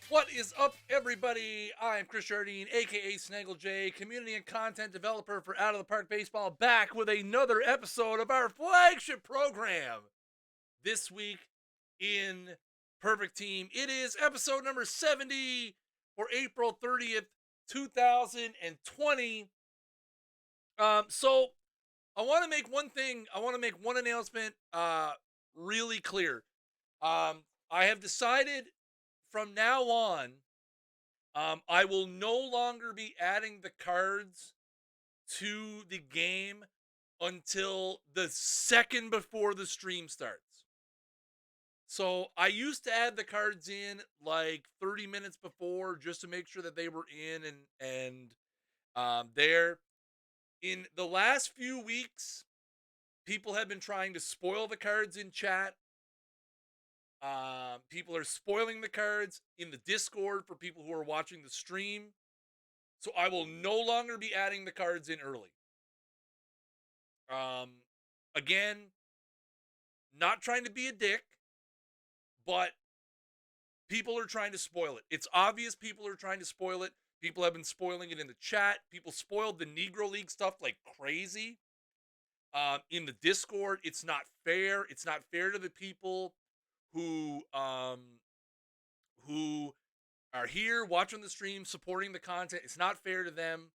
What is up, everybody? I'm Chris Jardine, aka Snaggle J, community and content developer for Out of the Park Baseball, back with another episode of our flagship program. This week in Perfect Team, it is episode number 70 for April 30th, 2020. So I want to make one thing, I want to make one announcement really clear. I have decided from now on, I will no longer be adding the cards to the game until the second before the stream starts. So I used to add the cards in like 30 minutes before just to make sure that they were in and there. In the last few weeks, people have been trying to spoil the cards in chat. People are spoiling the cards in the Discord for people who are watching the stream. So I will no longer be adding the cards in early. Again, not trying to be a dick, but people are trying to spoil it. It's obvious people are trying to spoil it. People have been spoiling it in the chat. People spoiled the Negro League stuff like crazy. In the Discord, it's not fair. It's not fair to the people who are here watching the stream, supporting the content. It's not fair to them.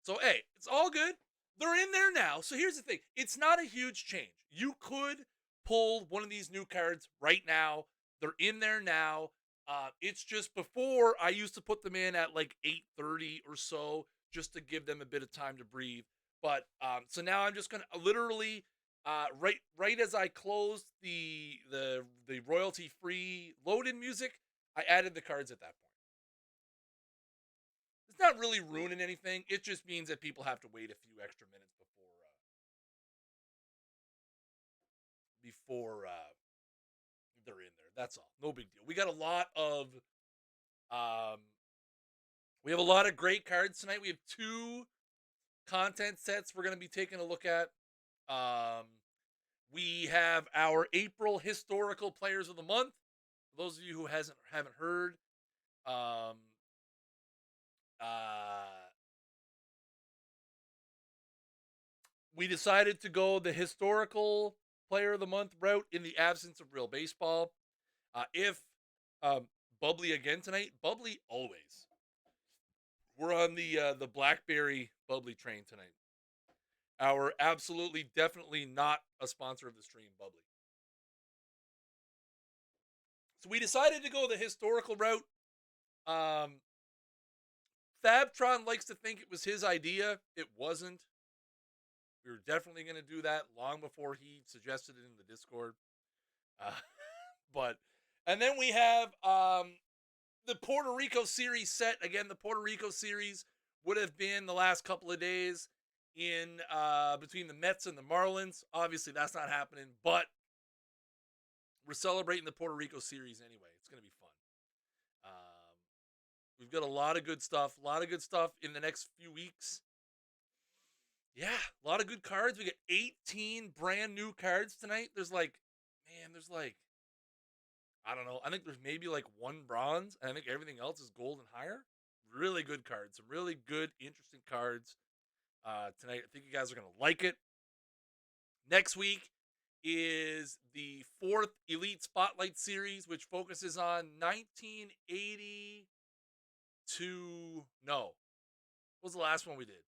So, hey, it's all good. They're in there now. So here's the thing. It's not a huge change. You could pull one of these new cards right now. They're in there now. It's just before I used to put them in at like 8:30 or so just to give them a bit of time to breathe. But so now I'm just gonna literally right as I closed the royalty free load-in music, I added the cards at that point. It's not really ruining anything. It just means that people have to wait a few extra minutes before they're in there. That's all. No big deal. We got a lot of um, we have a lot of great cards tonight. We have two content sets we're going to be taking a look at. We have our April historical players of the month. For those of you who haven't heard, um, we decided to go the historical player of the month route in the absence of real baseball. If Bubbly again tonight, Bubbly always. We're on the Blackberry Bubbly train tonight. Our absolutely definitely not a sponsor of the stream, Bubbly. So we decided to go the historical route. Fabtron likes to think it was his idea. It wasn't. We were definitely going to do that long before he suggested it in the Discord. But and then we have the Puerto Rico series set. Again, the Puerto Rico series would have been the last couple of days in between the Mets and the Marlins. Obviously, that's not happening, but we're celebrating the Puerto Rico series anyway. It's going to be fun. We've got a lot of good stuff. A lot of good stuff in the next few weeks. Yeah, a lot of good cards. We got 18 brand new cards tonight. There's like, I don't know. I think there's maybe like one bronze, and I think everything else is gold and higher. Really good cards. Some really good, interesting cards tonight. I think you guys are going to like it. Next week is the 4th Elite Spotlight Series, which focuses on 1980 to... No. What was the last one we did?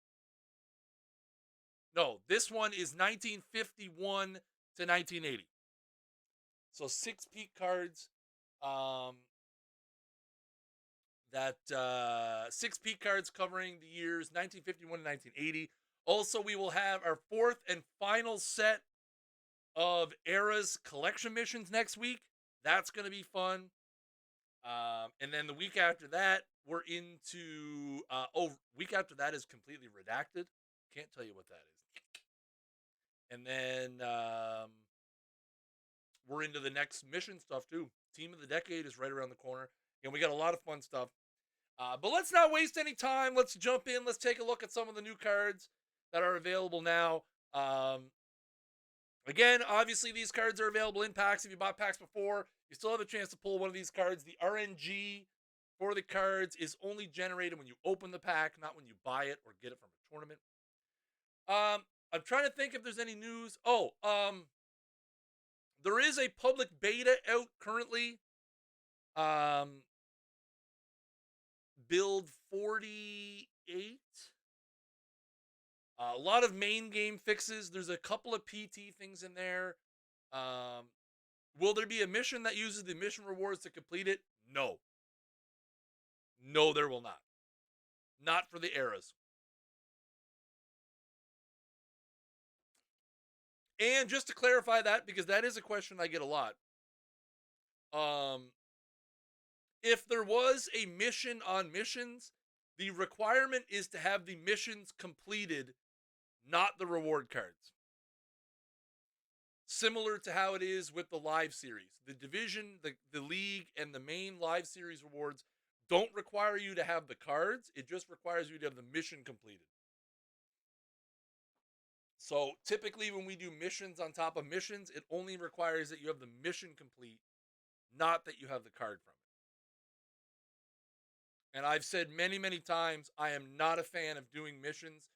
No, this one is 1951 to 1980. So 6 peak cards. That 6 peak cards covering the years 1951 to 1980. Also, we will have our 4th and final set of Era's collection missions next week. That's going to be fun. And then the week after that, we're into... week after that is completely redacted. Can't tell you what that is. And then we're into the next mission stuff, too. Team of the Decade is right around the corner. And we got a lot of fun stuff. But let's not waste any time. Let's jump in. Let's take a look at some of the new cards that are available now. Again, obviously these cards are available in packs. If you bought packs before, you still have a chance to pull one of these cards. The RNG for the cards is only generated when you open the pack, not when you buy it or get it from a tournament. I'm trying to think if there's any news. There is a public beta out currently. Build 48. A lot of main game fixes. There's a couple of PT things in there. Will there be a mission that uses the mission rewards to complete it? No. No, there will not. Not for the eras. And just to clarify that, because that is a question I get a lot. If there was a mission on missions, the requirement is to have the missions completed, not the reward cards. Similar to how it is with the live series. The division, the league, and the main live series rewards don't require you to have the cards. It just requires you to have the mission completed. So typically when we do missions on top of missions, it only requires that you have the mission complete, not that you have the card from it. And I've said many, many times, I am not a fan of doing missions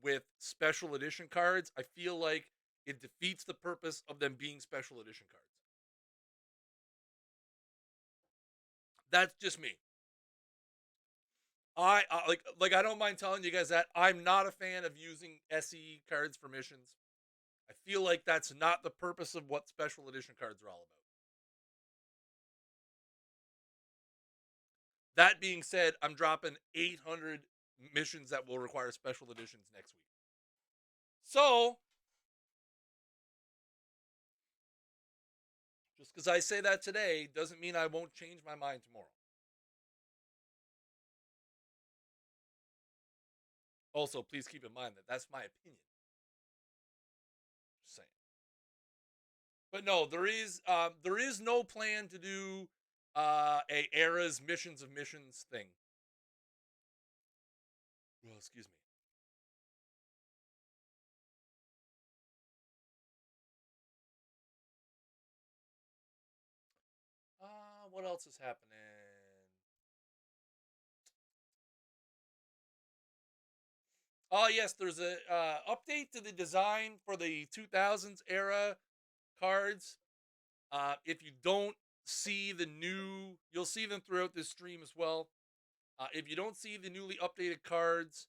with special edition cards. I feel like it defeats the purpose of them being special edition cards. That's just me. I I don't mind telling you guys that I'm not a fan of using SE cards for missions. I feel like that's not the purpose of what special edition cards are all about. That being said, I'm dropping 800 missions that will require special editions next week. So, just because I say that today doesn't mean I won't change my mind tomorrow. Also, please keep in mind that that's my opinion. Just saying. But no, there is no plan to do a eras missions of missions thing. Well, excuse me. What else is happening? Oh yes, there's a update to the design for the 2000s era cards. If you don't see the new, you'll see them throughout this stream as well. If you don't see the newly updated cards,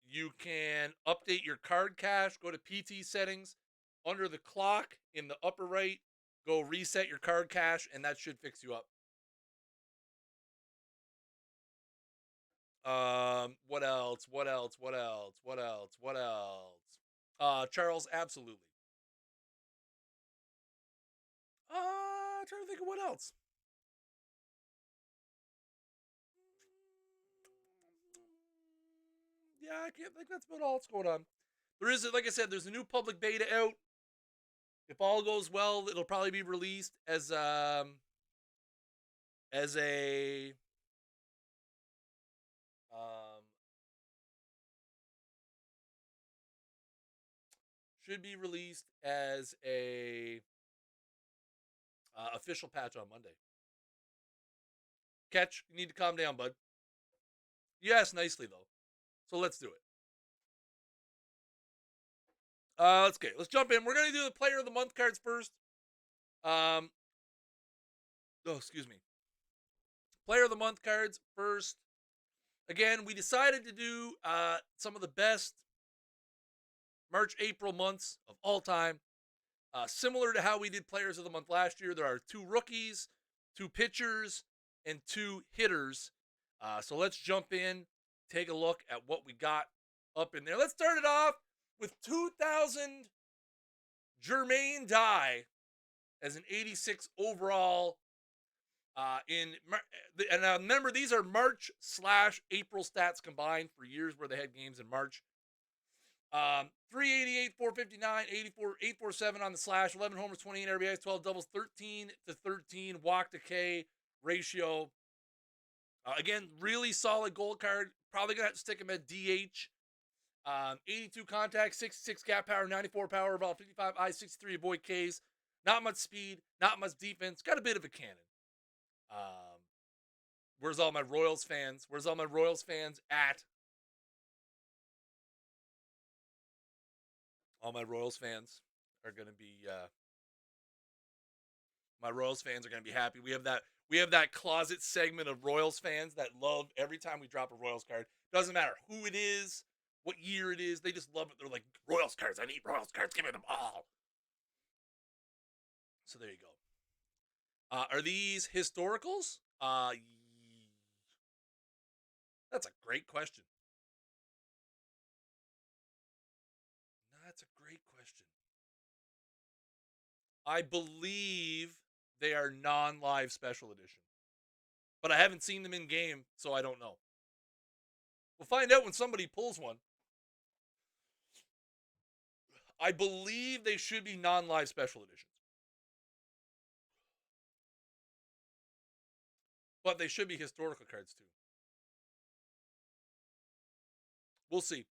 you can update your card cache. Go to PT settings. Under the clock in the upper right, go reset your card cache, and that should fix you up. What else? What else? What else? What else? What else? Charles, absolutely. Trying to think of what else. Yeah, I can't think that's about all that's going on. There is, like I said, there's a new public beta out. If all goes well, it'll probably be released as a should be released as a official patch on Monday. Catch, you need to calm down, bud. You asked nicely though, so let's do it. Let's jump in. We're gonna do the player of the month cards first. Excuse me. Player of the month cards first. Again, we decided to do some of the best March, April months of all time. Similar to how we did players of the month last year, there are 2 rookies, 2 pitchers, and 2 hitters. So let's jump in, take a look at what we got up in there. Let's start it off with 2000 Jermaine Dye as an 86 overall. And remember, these are March/April stats combined for years where they had games in March. 388, 459, 84, 847 on the slash, 11 homers, 28 RBIs, 12 doubles, 13-13 walk to K ratio. Again, really solid gold card. Probably gonna have to stick him at DH. 82 contact, 66 gap power, 94 power overall, 55 I, 63 avoid Ks. Not much speed, not much defense. Got a bit of a cannon. Where's all my Royals fans? Where's all my Royals fans at? All my Royals fans are going to be my Royals fans are going to be happy. We have that closet segment of Royals fans that love every time we drop a Royals card. Doesn't matter who it is, what year it is, they just love it. They're like, Royals cards, I need Royals cards, give me them all. So there you go. Are these historicals? That's a great question. That's a great question. I believe they are non-live special edition. But I haven't seen them in game, so I don't know. We'll find out when somebody pulls one. I believe they should be non-live special editions. But they should be historical cards too. We'll see.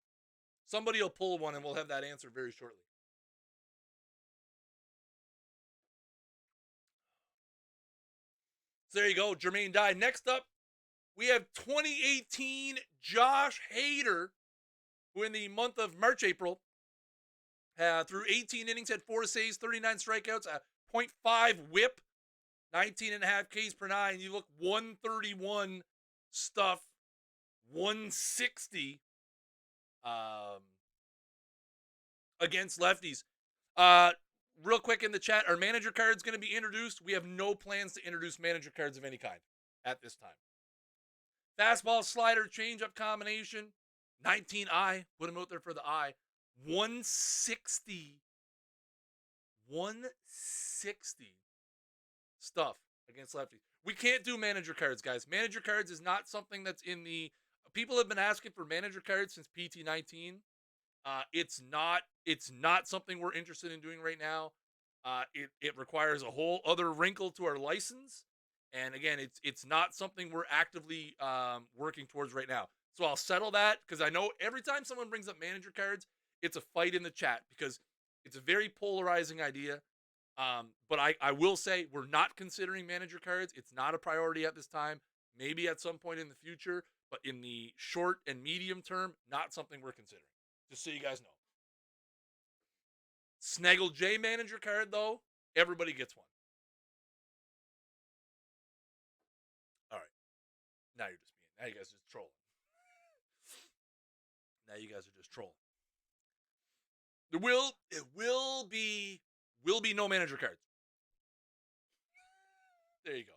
Somebody will pull one and we'll have that answer very shortly. So there you go, Jermaine Dye. Next up, we have 2018 Josh Hader, who in the month of March, April, through 18 innings, had 4 saves, 39 strikeouts, a .5 whip, 19.5 Ks per 9. You look 131 stuff, 160 against lefties. Real quick in the chat, are manager cards going to be introduced? We have no plans to introduce manager cards of any kind at this time. Fastball, slider, changeup combination, 19I. Put him out there for the I. 160 stuff against lefties. We can't do manager cards, guys. Manager cards is not something that's in the... People have been asking for manager cards since PT19. It's not something we're interested in doing right now. It requires a whole other wrinkle to our license. And again, it's not something we're actively working towards right now. So I'll settle that, because I know every time someone brings up manager cards, it's a fight in the chat, because it's a very polarizing idea. But I will say we're not considering manager cards. It's not a priority at this time. Maybe at some point in the future, but in the short and medium term, not something we're considering. Just so you guys know. Snaggle J manager card, though, everybody gets one. All right. Now you're just being... Now you guys are just trolling. Now you guys are just trolling. It will be no manager cards. There you go.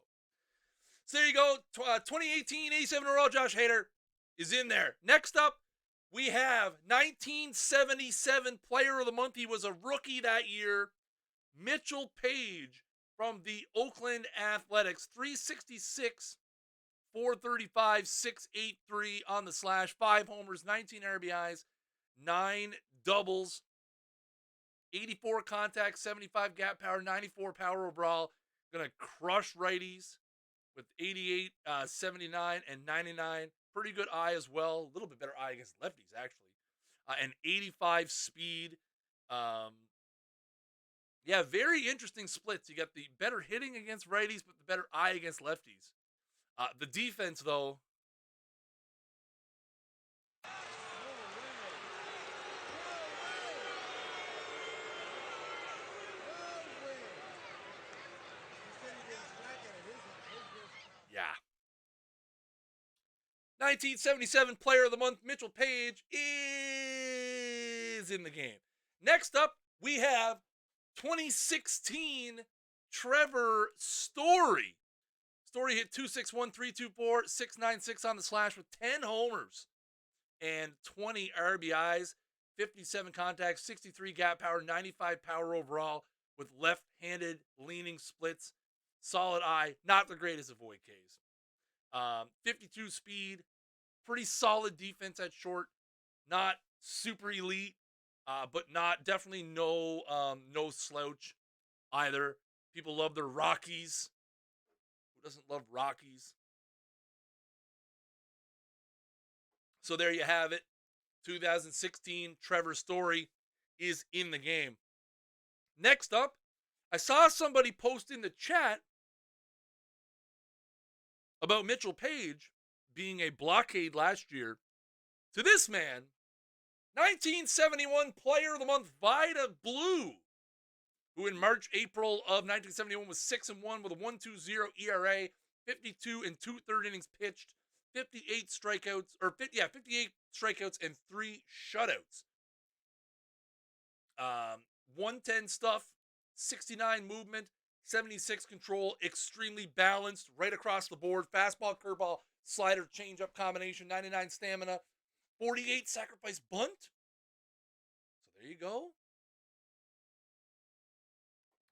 So there you go. 2018 87 overall Josh Hader is in there. Next up, we have 1977 Player of the Month. He was a rookie that year. Mitchell Page from the Oakland Athletics. 366, 435, 683 on the slash. 5 homers, 19 RBIs, 9 doubles, 84 contact, 75 gap power, 94 power overall. Going to crush righties with 88, 79, and 99. Pretty good eye as well. A little bit better eye against lefties, actually. And 85 speed. Yeah, very interesting splits. You got the better hitting against righties, but the better eye against lefties. The defense, though. Yeah. 1977 Player of the Month, Mitchell Page, is in the game. Next up, we have 2016 Trevor Story. Story hit 261, 324, 696 on the slash with 10 homers and 20 RBIs, 57 contacts, 63 gap power, 95 power overall with left-handed leaning splits. Solid eye, not the greatest of void Ks. 52 speed, pretty solid defense at short, not super elite, but definitely no slouch either. People love their Rockies. Who doesn't love Rockies? So there you have it. 2016 Trevor Story is in the game. Next up, I saw somebody post in the chat about Mitchell Page being a blockade last year. To this man, 1971 Player of the Month Vida Blue, who in March, April of 1971 was 6-1 with a 1.20 ERA, 52 and 2/3 innings pitched, 58 strikeouts, 58 strikeouts and 3 shutouts. 110 stuff, 69 movement, 76 control, extremely balanced right across the board. Fastball, curveball, slider, changeup combination, 99 stamina, 48 sacrifice bunt. So there you go.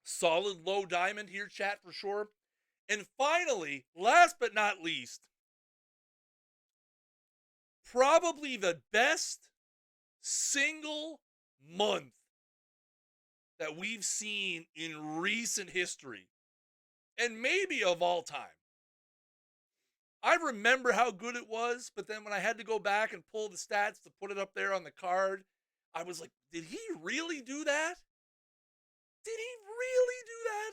Solid low diamond here, chat, for sure. And finally, last but not least, probably the best single month that we've seen in recent history, and maybe of all time. I remember how good it was, but then when I had to go back and pull the stats to put it up there on the card, I was like, did he really do that? Did he really do that?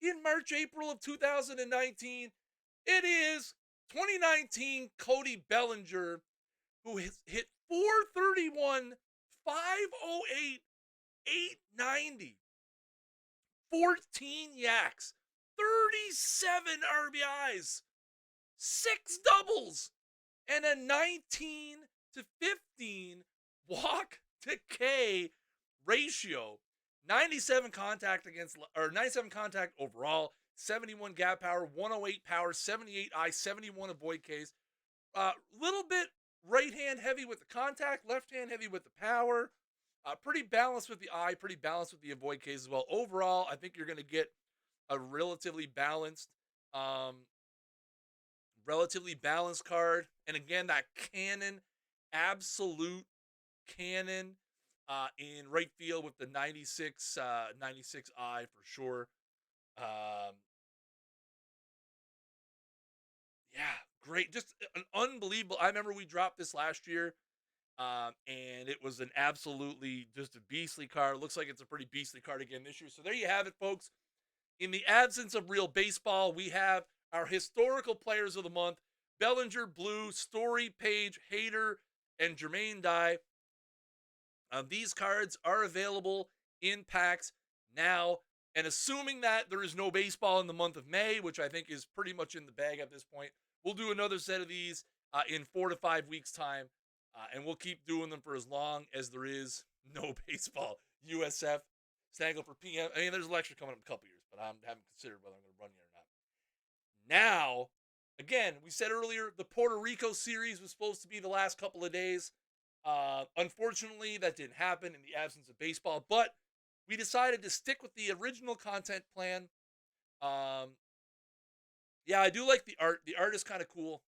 In March, April of 2019, it is 2019 Cody Bellinger, who has hit 431, 508, 890, 14 yaks, 37 RBIs, 6 doubles, and a 19-15 walk to K ratio. 97 contact overall, 71 gap power, 108 power, 78 I, 71 avoid Ks. Little bit right hand heavy with the contact, left hand heavy with the power. Pretty balanced with the eye, pretty balanced with the avoid Ks as well. Overall, I think you're going to get a relatively balanced card. And again, that cannon, absolute cannon in right field with the 96 eye for sure. Yeah, great. Just an unbelievable. I remember we dropped this last year. And it was an absolutely just a beastly card. Looks like it's a pretty beastly card again this year. So there you have it, folks. In the absence of real baseball, we have our historical players of the month: Bellinger, Blue, Story, Page, Hader, and Jermaine Dye. These cards are available in packs now. And assuming that there is no baseball in the month of May, which I think is pretty much in the bag at this point, we'll do another set of these in 4 to 5 weeks' time. And we'll keep doing them for as long as there is no baseball. USF, Stangle for PM. I mean, there's a lecture coming up in a couple years, but I haven't considered whether I'm going to run yet or not. Now, again, we said earlier, the Puerto Rico series was supposed to be the last couple of days. Unfortunately, that didn't happen in the absence of baseball, but we decided to stick with the original content plan. Yeah, I do like the art. The art is kind of cool.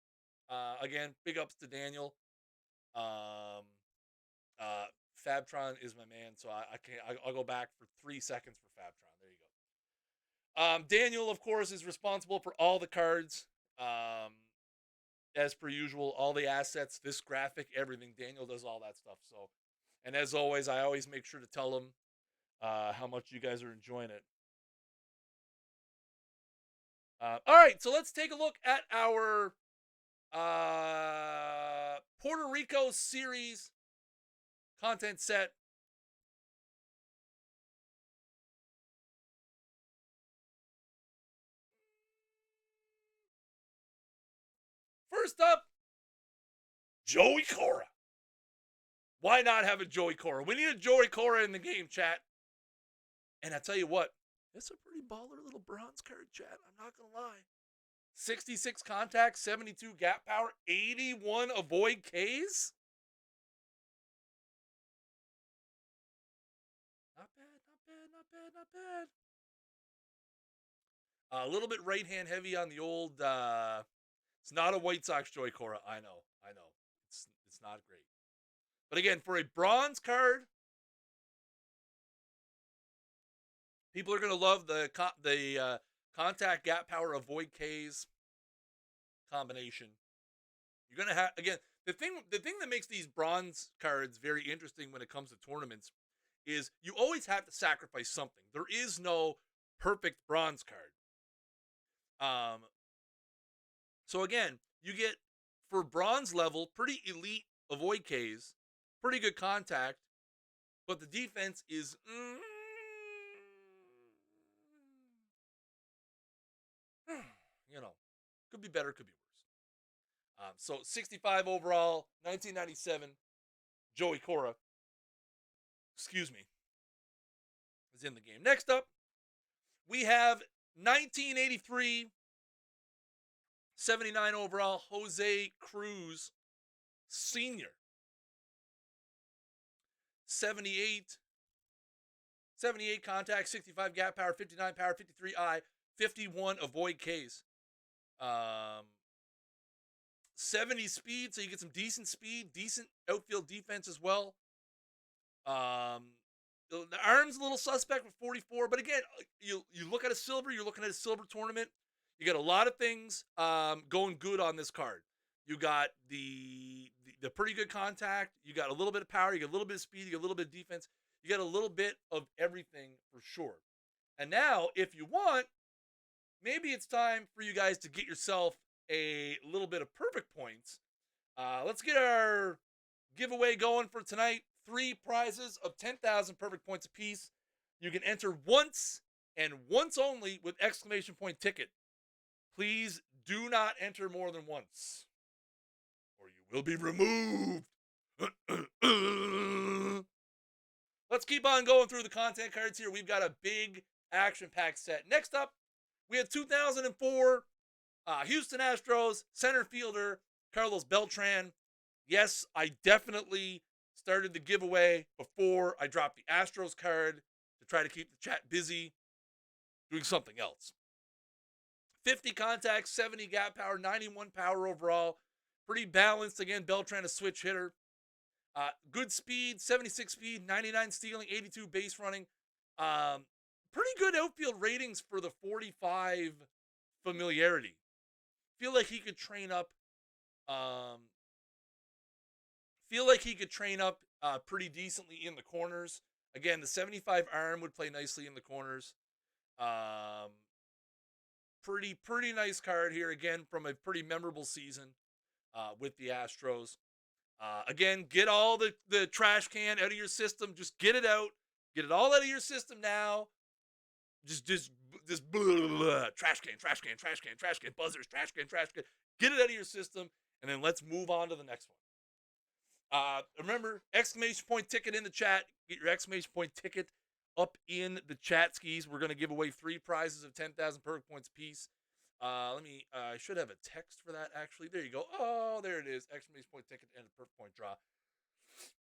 Again, big ups to Daniel. Fabtron is my man, so I'll go back for 3 seconds for Fabtron. There you go. Daniel, of course, is responsible for all the cards. As per usual, all the assets, this graphic, everything. Daniel does all that stuff. So, and as always, I always make sure to tell him how much you guys are enjoying it. All right, so let's take a look at our Puerto Rico series content set. First up, Joey CORA. Why not have a Joey CORA? We need a Joey CORA in the game, chat. And I tell you what, it's a pretty baller little bronze card, chat. I'm not going to lie. 66 contact, 72 gap power, 81 avoid Ks. Not bad, not bad, not bad, not bad. A little bit right hand heavy on the old. It's not a White Sox Joey CORA. I know. It's not great. But again, for a bronze card, people are going to love the contact gap power avoid Ks combination. You're going to have, again, the thing that makes these bronze cards very interesting when it comes to tournaments is you always have to sacrifice something. There is no perfect bronze card. So again, you get for bronze level pretty elite avoid Ks, pretty good contact, but the defense is could be better, could be worse. So 65 overall, 1997, Joey Cora, excuse me, is in the game. Next up, we have 1983, 79 overall, Jose Cruz Sr. 78 contact, 65 gap power, 59 power, 53 I, 51 avoid Ks. 70 speed, so you get some decent speed, decent outfield defense as well. The arm's a little suspect with 44, but again, you look at a silver, you're looking at a silver tournament. You got a lot of things going good on this card. You got the pretty good contact. You got a little bit of power. You got a little bit of speed. You got a little bit of defense. You got a little bit of everything for sure. And now, if you want, maybe it's time for you guys to get yourself a little bit of perfect points. Let's get our giveaway going for tonight. 3 prizes of 10,000 perfect points apiece. You can enter once and once only with exclamation point ticket. Please do not enter more than once, or you will be removed. Let's keep on going through the content cards here. We've got a big action-packed set. Next up, we have 2004 Houston Astros center fielder Carlos Beltran. Yes, I definitely started the giveaway before I dropped the Astros card to try to keep the chat busy doing something else. 50 contacts, 70 gap power, 91 power overall. Pretty balanced. Again, Beltran a switch hitter. Good speed, 76 speed, 99 stealing, 82 base running. Pretty good outfield ratings for the 45 familiarity. Feel like he could train up. Pretty decently in the corners. Again, the 75 arm would play nicely in the corners. Pretty nice card here, again, from a pretty memorable season with the Astros. Again, get all the trash can out of your system. Just get it out. Get it all out of your system now. Just blah, blah, blah. Trash can, buzzers, trash can. Get it out of your system, and then let's move on to the next one. Remember, exclamation point ticket in the chat. Get your exclamation point ticket up in the chat skis. We're going to give away 3 prizes of 10,000 perfect points apiece. I should have a text for that, actually. There you go. Oh, there it is. Exclamation point ticket and a perfect point draw.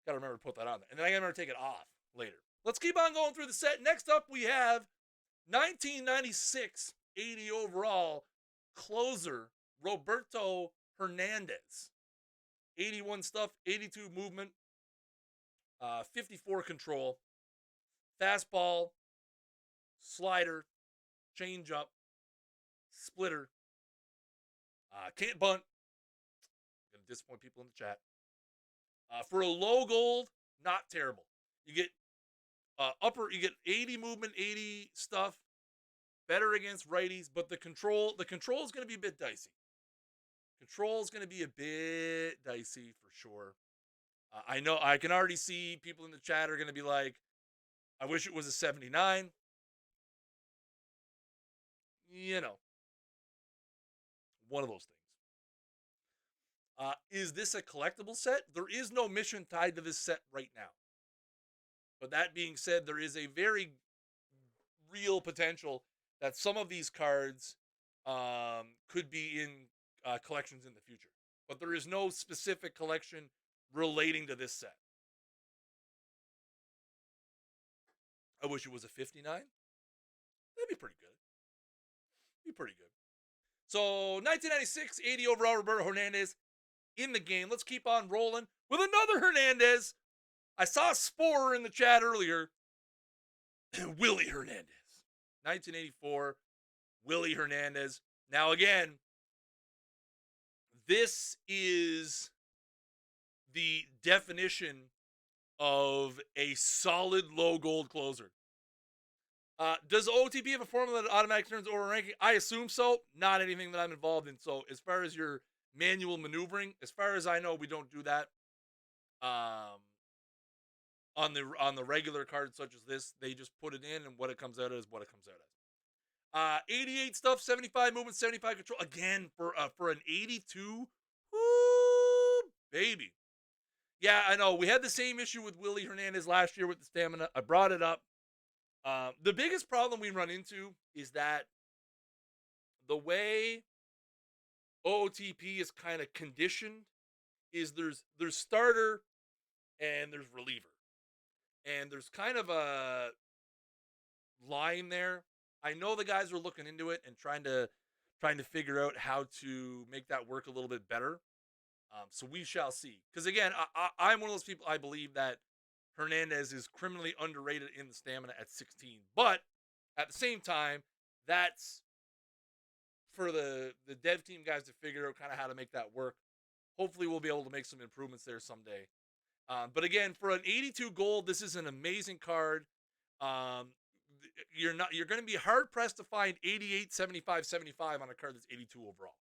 Got to remember to put that on there. And then I got to remember to take it off later. Let's keep on going through the set. Next up, we have 1996 80 overall closer Roberto Hernandez. 81 stuff, 82 movement, 54 control, fastball, slider, changeup, splitter, can't bunt. Gonna disappoint people in the chat. For a low gold, not terrible. You get you get 80 movement, 80 stuff, better against righties, but the control is going to be a bit dicey. Control is going to be a bit dicey for sure. I know I can already see people in the chat are going to be like, I wish it was a 79. You know, one of those things. Is this a collectible set? There is no mission tied to this set right now. But that being said, there is a very real potential that some of these cards could be in collections in the future. But there is no specific collection relating to this set. I wish it was a 59. That'd be pretty good. So 1996, 80 overall, Roberto Hernandez in the game. Let's keep on rolling with another Hernandez. I saw Spore in the chat earlier. Willie Hernandez. 1984, Willie Hernandez. Now again, this is the definition of a solid low gold closer. Does OOTP have a formula that automatically turns over ranking? I assume so. Not anything that I'm involved in. So as far as your manual maneuvering, as far as I know, we don't do that. On the regular cards such as this, they just put it in, and what it comes out as what it comes out as. 88 stuff, 75 movement, 75 control. Again, for an 82, woo, baby. Yeah, I know. We had the same issue with Willie Hernandez last year with the stamina. I brought it up. The biggest problem we run into is that the way OOTP is kind of conditioned is there's starter and there's reliever. And there's kind of a line there. I know the guys are looking into it and trying to figure out how to make that work a little bit better. So we shall see. Because again, I'm one of those people. I believe that Hernandez is criminally underrated in the stamina at 16, but at the same time, that's for the dev team guys to figure out kind of how to make that work. Hopefully, we'll be able to make some improvements there someday. But again, for an 82 gold, this is an amazing card. You're going to be hard pressed to find 88, 75, 75 on a card that's 82 overall.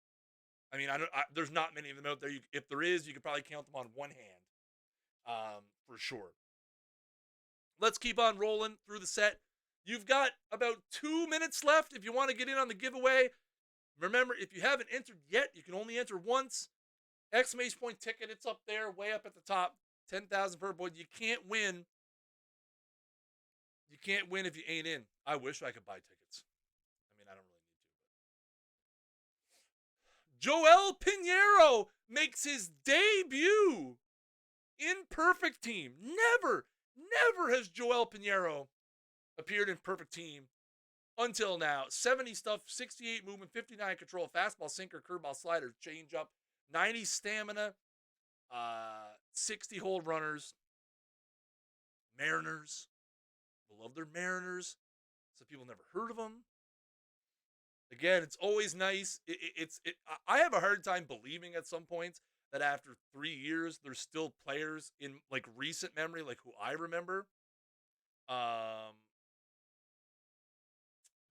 I mean, there's not many of them out there. If there is, you could probably count them on one hand, for sure. Let's keep on rolling through the set. You've got about 2 minutes left if you want to get in on the giveaway. Remember, if you haven't entered yet, you can only enter once. Exclamation point ticket, it's up there, way up at the top. 10,000 per board. You can't win. You can't win if you ain't in. I wish I could buy tickets. I mean, I don't really need to. Joel Pinheiro makes his debut in Perfect Team. Never has Joel Pinheiro appeared in Perfect Team until now. 70 stuff, 68 movement, 59 control, fastball, sinker, curveball, slider, changeup, 90 stamina, 60 hold runners. Mariners. Love their Mariners. Some people never heard of them. Again, it's always nice. I have a hard time believing at some points that after 3 years, there's still players in like recent memory, like who I remember,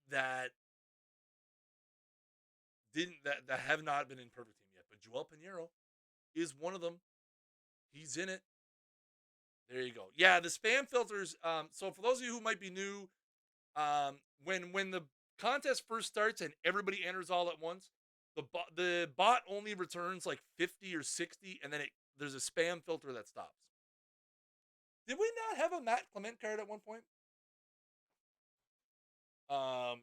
that have not been in Perfect Team yet. But Joel Pinheiro is one of them. He's in it. There you go. Yeah, the spam filters. So for those of you who might be new, when the contest first starts and everybody enters all at once, the bot only returns like 50 or 60, and then there's a spam filter that stops. Did we not have a Matt Clemente card at one point? I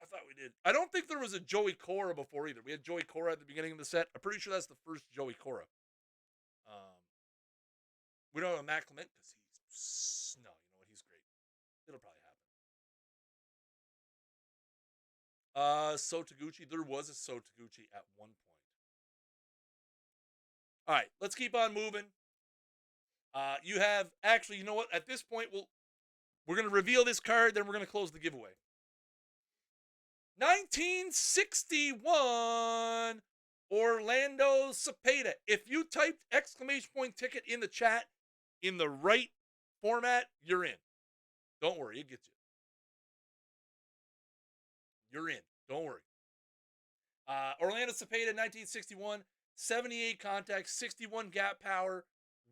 thought we did. I don't think there was a Joey CORA before either. We had Joey CORA at the beginning of the set. I'm pretty sure that's the first Joey CORA. We don't have a Matt Clemente because he's no, you know what? He's great. It'll probably happen. Sotaguchi. There was a Sotaguchi at one point. All right, let's keep on moving. You have actually, you know what? At this point, we're going to reveal this card, then we're going to close the giveaway. 1961 Orlando Cepeda. If you typed exclamation point ticket in the chat in the right format, you're in. Don't worry, it gets you. You're in. Don't worry. Orlando Cepeda, 1961, 78 contact, 61 gap power,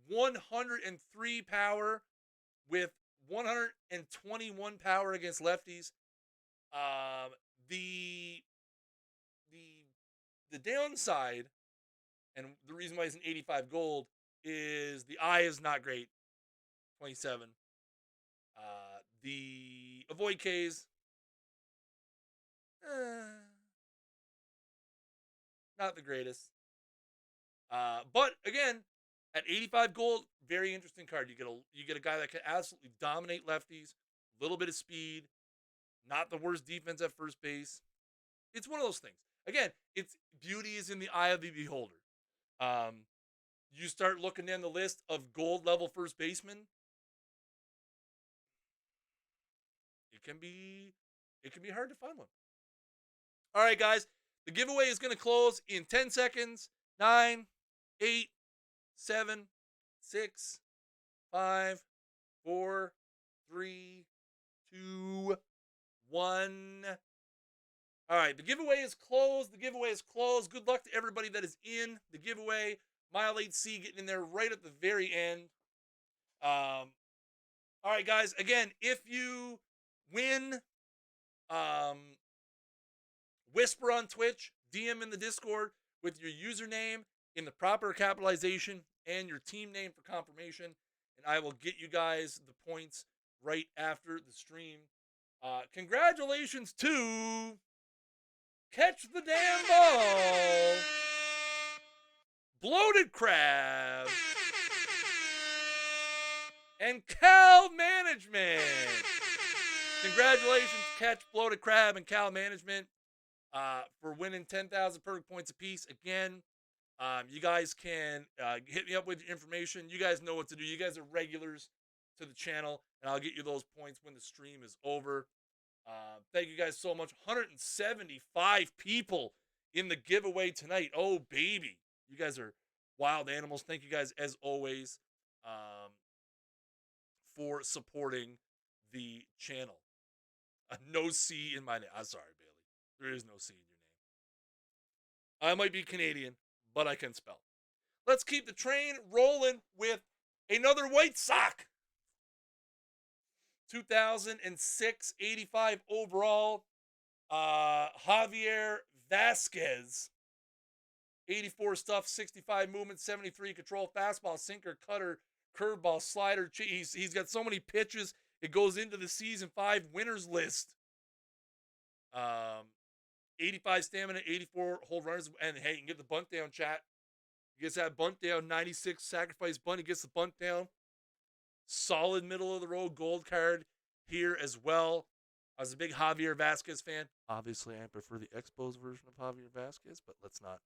103 power with 121 power against lefties. The downside, and the reason why he's an 85 gold, is the eye is not great. 27. The avoid Ks, not the greatest. But again, at 85 gold, very interesting card. You get a guy that can absolutely dominate lefties, a little bit of speed, not the worst defense at first base. It's one of those things. Again, its beauty is in the eye of the beholder. You start looking down the list of gold level first basemen. It can be hard to find one. All right, guys. The giveaway is going to close in 10 seconds. 9, 8, 7, 6, 5, 4, 3, 2, 1. All right, the giveaway is closed. The giveaway is closed. Good luck to everybody that is in the giveaway. Mile 8C getting in there right at the very end. All right, guys. Again, if you win, whisper on Twitch, DM in the Discord with your username in the proper capitalization and your team name for confirmation, and I will get you guys the points right after the stream. Congratulations to Catch the Damn Ball, Bloated Crab, and Cal Management. Congratulations, Catch, Bloated Crab, and Cal Management for winning 10,000 perfect points apiece. Again, you guys can hit me up with your information. You guys know what to do. You guys are regulars to the channel, and I'll get you those points when the stream is over. Thank you guys so much. 175 people in the giveaway tonight. Oh, baby. You guys are wild animals. Thank you guys, as always, for supporting the channel. No C in my name. I'm sorry, Bailey. There is no C in your name. I might be Canadian, but I can spell. Let's keep the train rolling with another white sock. 2006, 85 overall. Javier VAZQUEZ. 84 stuff, 65 movement, 73 control, fastball, sinker, cutter, curveball, slider. He's got so many pitches, it goes into the season 5 winners list. 85 stamina, 84 hold runners, and hey, you can get the bunt down, chat. He gets that bunt down, 96 sacrifice bunt. He gets the bunt down. Solid middle of the road gold card here as well. I was a big Javier VAZQUEZ fan. Obviously, I prefer the Expos version of Javier VAZQUEZ, but let's not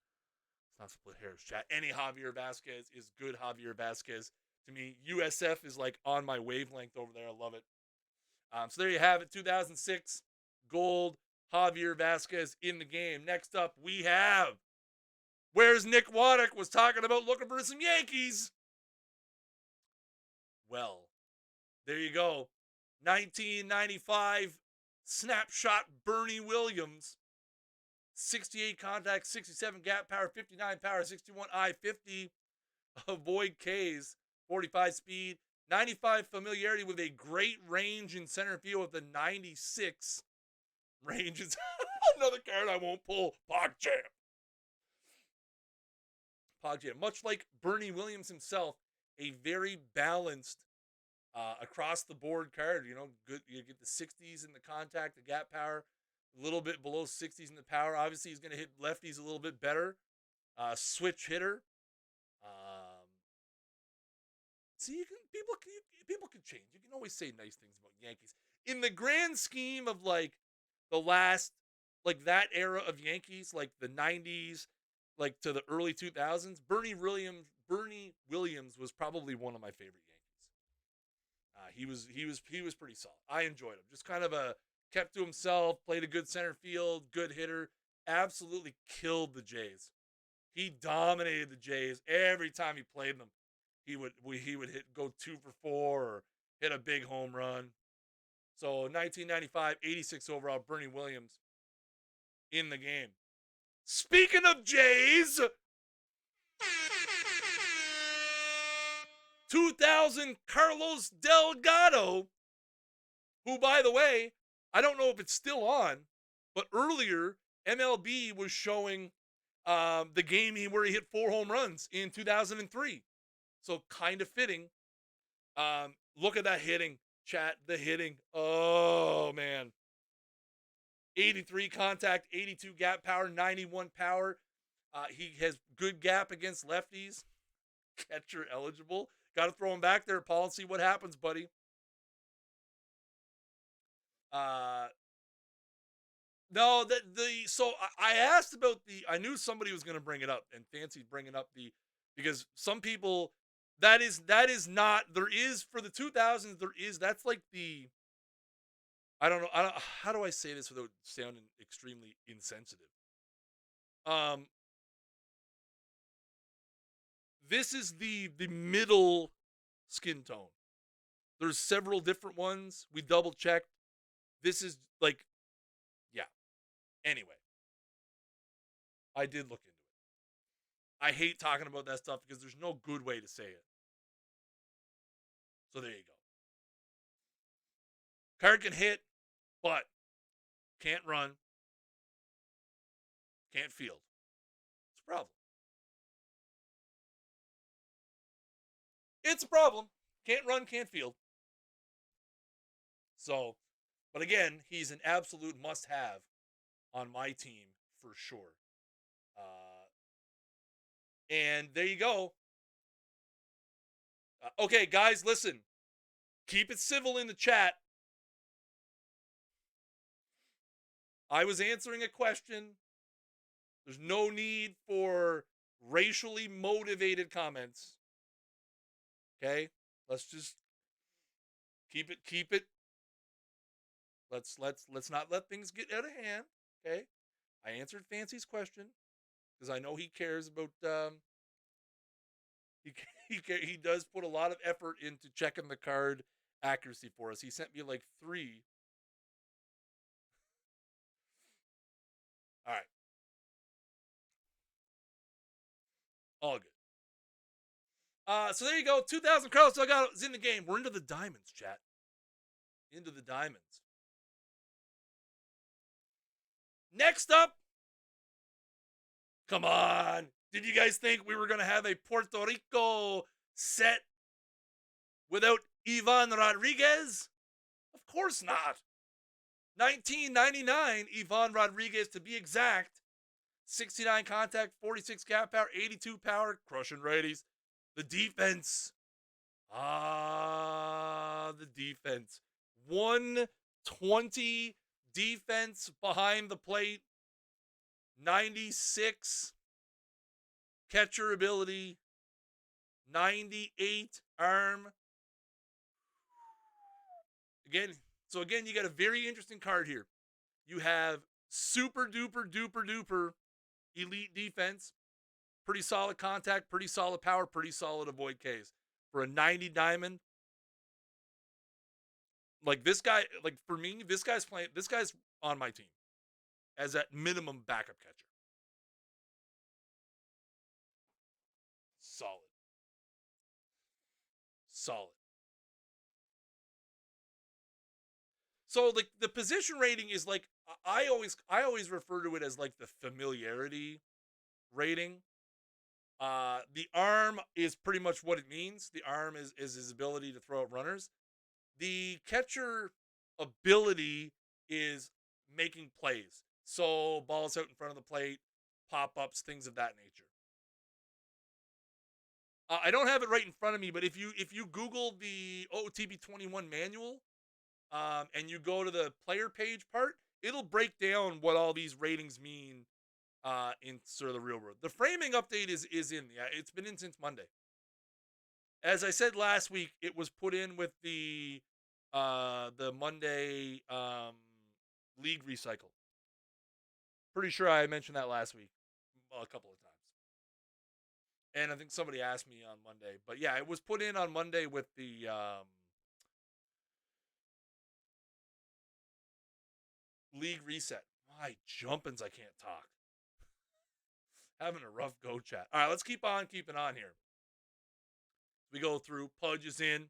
split hairs, chat. Any Javier VAZQUEZ is good Javier VAZQUEZ to me. USF is like on my wavelength over there. I love it. So there you have it. 2006 gold Javier VAZQUEZ in the game. Next up, we have where's Nick Waddick was talking about looking for some Yankees. Well, there you go. 1995 snapshot Bernie Williams. 68 contact, 67 gap power, 59 power, 61 I, 50 avoid Ks, 45 speed, 95 familiarity with a great range in center field with the 96 range. It's another card I won't pull. PogChamp. PogChamp. Much like Bernie Williams himself, a very balanced across the board card. You know, good. You get the 60s in the contact, the gap power, a little bit below 60s in the power. Obviously, he's going to hit lefties a little bit better. Switch hitter. See, people can change. You can always say nice things about Yankees. In the grand scheme of like the last, like that era of Yankees, like the 90s, like to the early 2000s, Bernie Williams was probably one of my favorite Yankees. He was pretty solid. I enjoyed him. Just kind of kept to himself, played a good center field, good hitter. Absolutely killed the Jays. He dominated the Jays every time he played them. He would go 2 for 4 or hit a big home run. So 1995, 86 overall, Bernie Williams in the game. Speaking of Jays, 2000 Carlos Delgado, who, by the way, I don't know if it's still on, but earlier MLB was showing the game where he hit 4 home runs in 2003. So kind of fitting. Look at that hitting, chat. The hitting. Oh, man. 83 contact, 82 gap power, 91 power. He has good gap against lefties. Catcher eligible. Got to throw him back there, Paul, and see what happens, buddy. No, so I asked about I knew somebody was going to bring it up and fancied bringing up because some people, that is not, there is for the 2000s, that's like I don't know, how do I say this without sounding extremely insensitive? This is the middle skin tone. There's several different ones. We double checked. This is like, yeah. Anyway, I did look into it. I hate talking about that stuff because there's no good way to say it. So there you go. Card can hit, but can't run, can't field. It's a problem. It's a problem. Can't run, can't field. So, but again, he's an absolute must-have on my team for sure. And there you go. Okay, guys, listen. Keep it civil in the chat. I was answering a question. There's no need for racially motivated comments. Okay? Let's just keep it. Let's not let things get out of hand. Okay? I answered Fancy's question because I know he cares about he does put a lot of effort into checking the card accuracy for us. He sent me like 3. All right. All good. So there you go. 2,000 Carlos Delgado is in the game. We're into the diamonds, chat. Into the diamonds. Next up. Come on. Did you guys think we were going to have a Puerto Rico set without Ivan Rodriguez? Of course not. 1999, Ivan Rodriguez to be exact. 69 contact, 46 gap power, 82 power, crushing righties. The defense. The defense. 120 defense behind the plate. 96 catcher ability. 98 arm. Again, you got a very interesting card here. You have super duper duper duper elite defense, pretty solid contact, pretty solid power, pretty solid avoid Ks. For a 90 diamond, like this guy, like for me, this guy's on my team as that minimum backup catcher. Solid. So like the position rating is like I always refer to it as like the familiarity rating. The arm is pretty much what it means. The arm is his ability to throw out runners. The catcher ability is making plays. So balls out in front of the plate, pop-ups, things of that nature. I don't have it right in front of me, but if you Google the OOTP 21 manual, and you go to the player page part, it'll break down what all these ratings mean in sort of the real world. The framing update is in. Yeah, it's been in since Monday. As I said last week, it was put in with the Monday league recycle. Pretty sure I mentioned that last week a couple of times. And I think somebody asked me on Monday. But yeah, it was put in on Monday with the league reset. My jumpins, I can't talk. Having a rough go, chat. All right, let's keep on keeping on here. We go through. Pudge is in.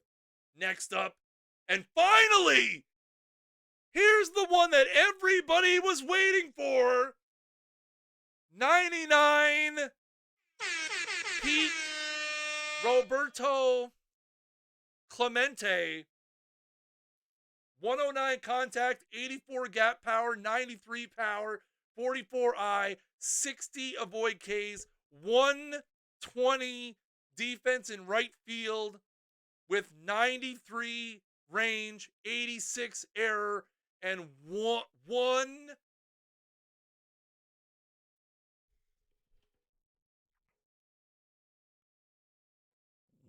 Next up. And finally, here's the one that everybody was waiting for. 99 Pete Roberto Clemente. 109 contact, 84 gap power, 93 power, 44 I, 60 avoid Ks, 120 defense in right field with 93 range, 86 error, and one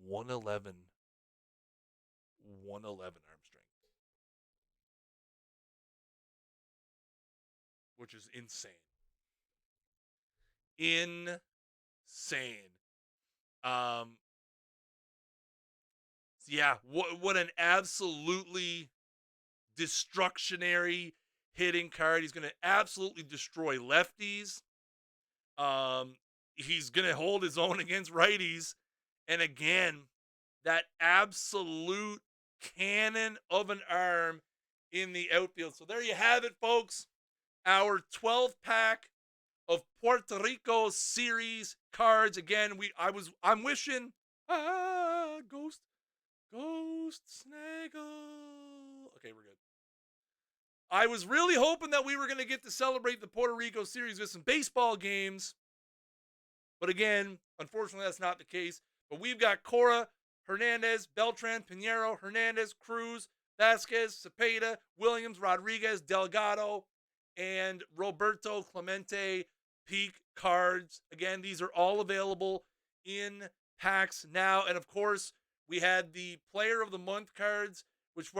111 arm strength, which is insane. Um, yeah, what an absolutely destructionary hitting card. He's going to absolutely destroy lefties. He's going to hold his own against righties. And again, that absolute cannon of an arm in the outfield. So there you have it, folks. Our 12 pack of Puerto Rico series cards. Again, I'm wishing Ghost Snaggle. Okay, we're good. I was really hoping that we were going to get to celebrate the Puerto Rico series with some baseball games. But again, unfortunately, that's not the case. But we've got CORA, Hernandez, Beltran, PINEIRO, Hernandez, CRUZ, VAZQUEZ, Cepeda, Williams, Rodriguez, Delgado, and Roberto Clemente peak cards. Again, these are all available in packs now. And of course, we had the Player of the Month cards, which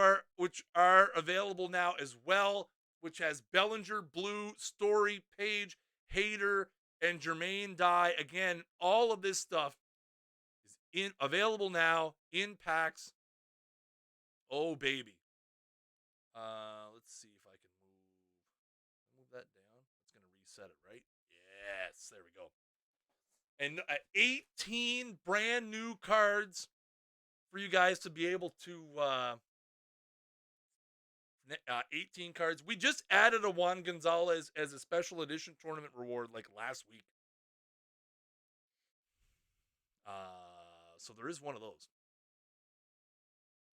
are available now as well, which has Bellinger, Blue, Story, Page, Hader, and Jermaine Dye. Again, all of this stuff is available now in packs. Oh baby. Let's see if I can move that down. It's gonna reset it, right? Yes, there we go. And 18 brand new cards for you guys to be able to 18 cards. We just added a Juan Gonzalez as a special edition tournament reward like last week. So there is one of those.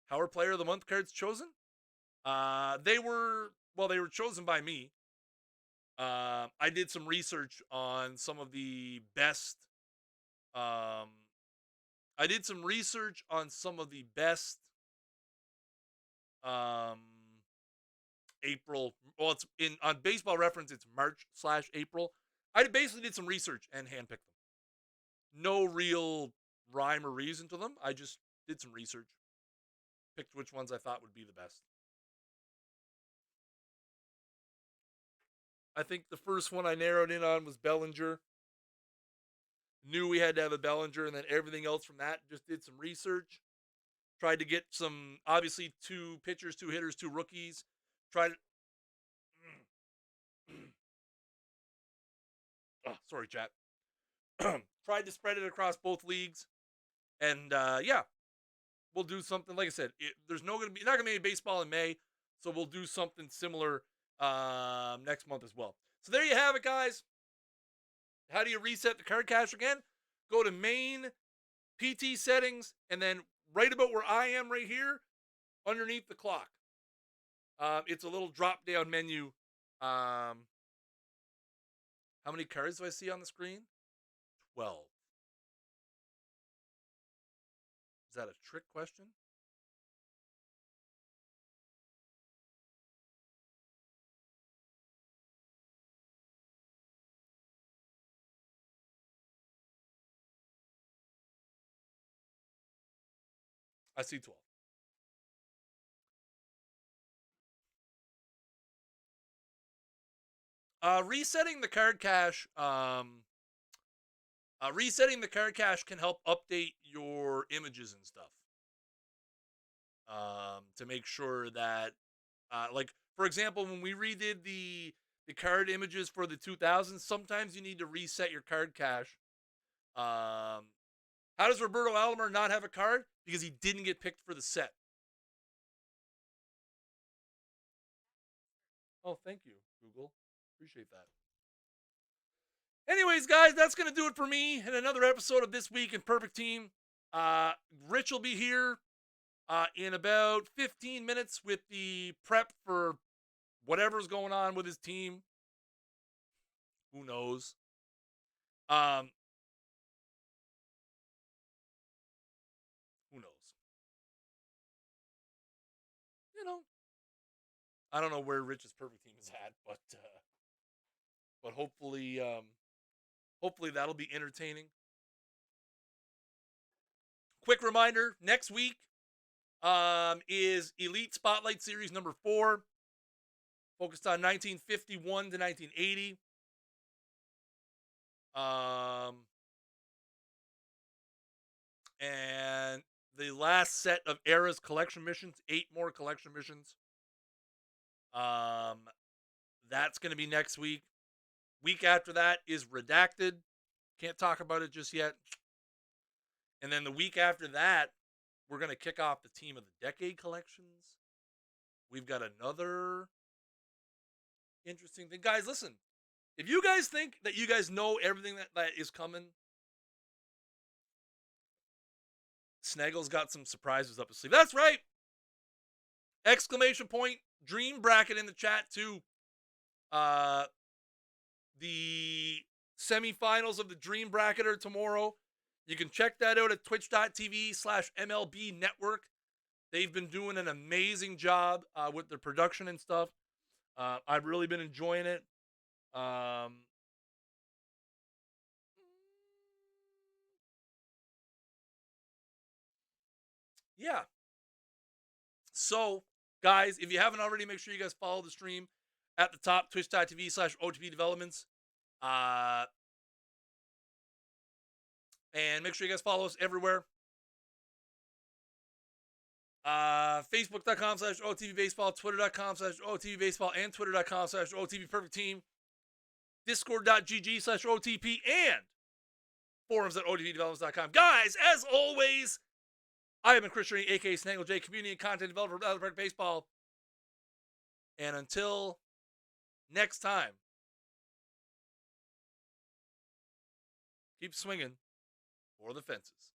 How are Player of the Month cards chosen? They were chosen by me. I did some research on some of the best. I did some research on some of the best. April. Well, it's on Baseball Reference. It's March/April. I basically did some research and handpicked them. No real rhyme or reason to them. I just did some research, picked which ones I thought would be the best. I think the first one I narrowed in on was Bellinger. Knew we had to have a Bellinger, and then everything else from that, just did some research. Tried to get some, obviously, 2 pitchers, 2 hitters, 2 rookies. Tried. Sorry, chat. Tried to spread it across both leagues, and yeah, we'll do something. Like I said, there's not gonna be any baseball in May, so we'll do something similar next month as well. So there you have it, guys. How do you reset the card cache again? Go to main PT settings, and then right about where I am right here, underneath the clock. It's a little drop down menu. How many cards do I see on the screen? 12. Is that a trick question? I see 12. Resetting the card cache. Resetting the card cache can help update your images and stuff. To make sure that, like for example, when we redid the card images for the 2000s, sometimes you need to reset your card cache. How does Roberto Alomar not have a card? Because he didn't get picked for the set. Oh, thank you, Google. Appreciate that. Anyways, guys, that's going to do it for me in another episode of This Week in Perfect Team. Rich will be here in about 15 minutes with the prep for whatever's going on with his team. Who knows? Who knows? You know, I don't know where Rich's perfect team is at, but hopefully, hopefully that'll be entertaining. Quick reminder: next week is Elite Spotlight Series number 4, focused on 1951 to 1980. And the last set of Era's collection missions, 8 more collection missions. That's going to be next week. Week after that is Redacted. Can't talk about it just yet. And then the week after that, we're going to kick off the Team of the Decade collections. We've got another interesting thing. Guys, listen. If you guys think that you guys know everything that is coming, Snaggle's got some surprises up his sleeve. That's right. Exclamation point, dream bracket in the chat too. The semifinals of the Dream Bracket are tomorrow. You can check that out at twitch.tv/MLB Network. They've been doing an amazing job with their production and stuff. I've really been enjoying it. Yeah. So, guys, if you haven't already, make sure you guys follow the stream at the top, twitch.tv/OTP Developments. And make sure you guys follow us everywhere. Facebook.com/OTV Baseball, Twitter.com/OTV Baseball, and Twitter.com/OTV Perfect Team. Discord.gg/OTP and forums.OTVDevelopments.com. Guys, as always, I have been Chris Ring, aka Snaggle J, community and content developer for Perfect Baseball. And until next time, keep swinging for the fences.